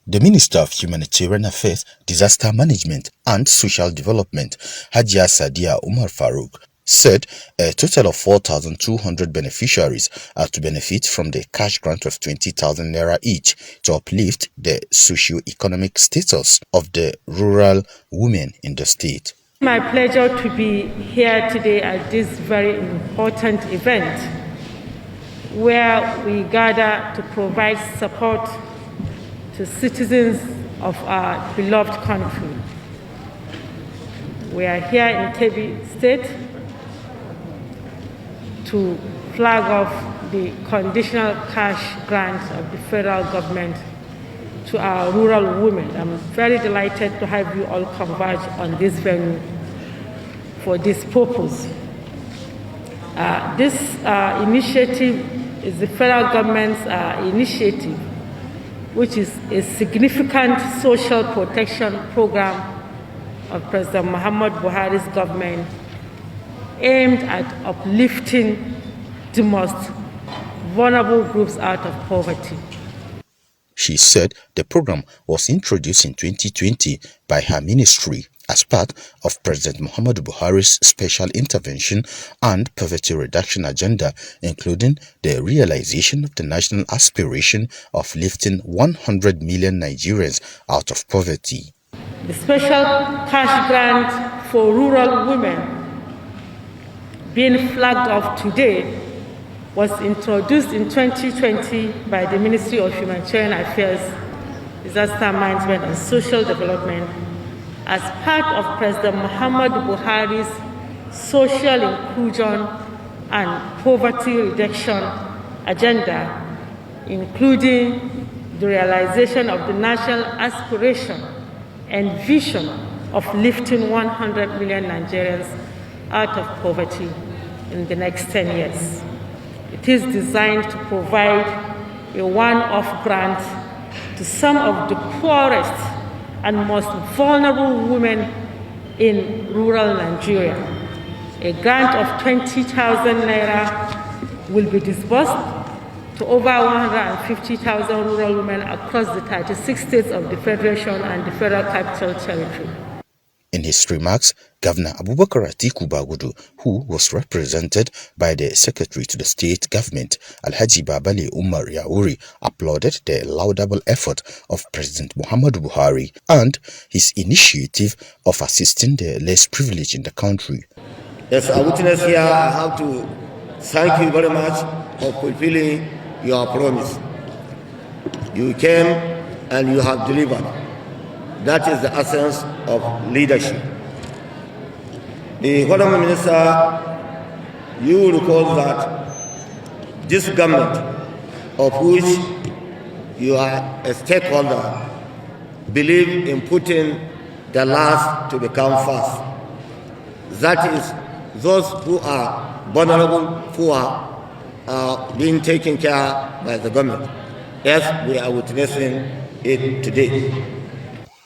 The Minister of Humanitarian Affairs, Disaster Management and Social Development, Hajia Sadia Umar Farouk, said a total of 4,200 beneficiaries are to benefit from the cash grant of 20,000 naira each to uplift the socio-economic status of the rural women in the state. My pleasure to be here today at this very important event where we gather to provide support to citizens of our beloved country. We are here in Kebbi State to flag off the conditional cash grant of the federal government to our rural women. I'm very delighted to have you all converge on this venue for this purpose. This initiative is the federal government's initiative, which is a significant social protection program of President Muhammad Buhari's government aimed at uplifting the most vulnerable groups out of poverty. She said the program was introduced in 2020 by her ministry as part of President Muhammadu Buhari's special intervention and poverty reduction agenda, including the realization of the national aspiration of lifting 100 million Nigerians out of poverty. The special cash grant for rural women being flagged off today was introduced in 2020 by the Ministry of Humanitarian Affairs, Disaster Management and Social Development as part of President Muhammadu Buhari's social inclusion and poverty reduction agenda, including the realization of the national aspiration and vision of lifting 100 million Nigerians out of poverty in the next 10 years. It is designed to provide a one-off grant to some of the poorest and most vulnerable women in rural Nigeria. A grant of 20,000 naira will be disbursed to over 150,000 rural women across the 36 states of the Federation and the Federal Capital Territory. In his remarks, Governor Abubakar Atiku Bagudu, who was represented by the Secretary to the State Government, Alhaji Babale Umar Yauri, applauded the laudable effort of President Muhammadu Buhari and his initiative of assisting the less privileged in the country. As a witness here, I have to thank you very much for fulfilling your promise. You came and you have delivered. That is the essence of leadership. The Honorable Minister, you will recall that this government, of which you are a stakeholder, believe in putting the last to become first. That is, those who are vulnerable, poor, are being taken care by the government, as we are witnessing it today.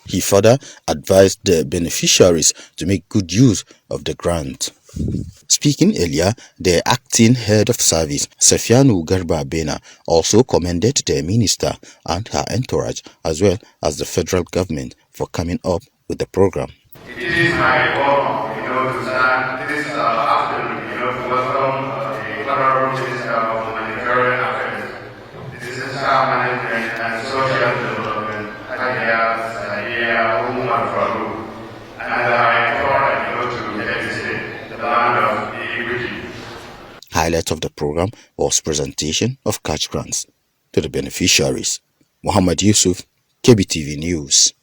He further advised the beneficiaries to make good use of the grant. Speaking earlier, the acting head of service, Sefianu Garba Bena, also commended the minister and her entourage, as well as the federal government, for coming up with the program. It is my honor, to stand this afternoon, to welcome the Honorable Minister of Humanitarian Affairs, Disaster Management and Social Development, Hajia Sadia Umar Farouk, and I encourage to Kebbi State, the land of equity. Highlight of the program was presentation of cash grants to the beneficiaries. Muhammad Yusuf, Kebbi TV News.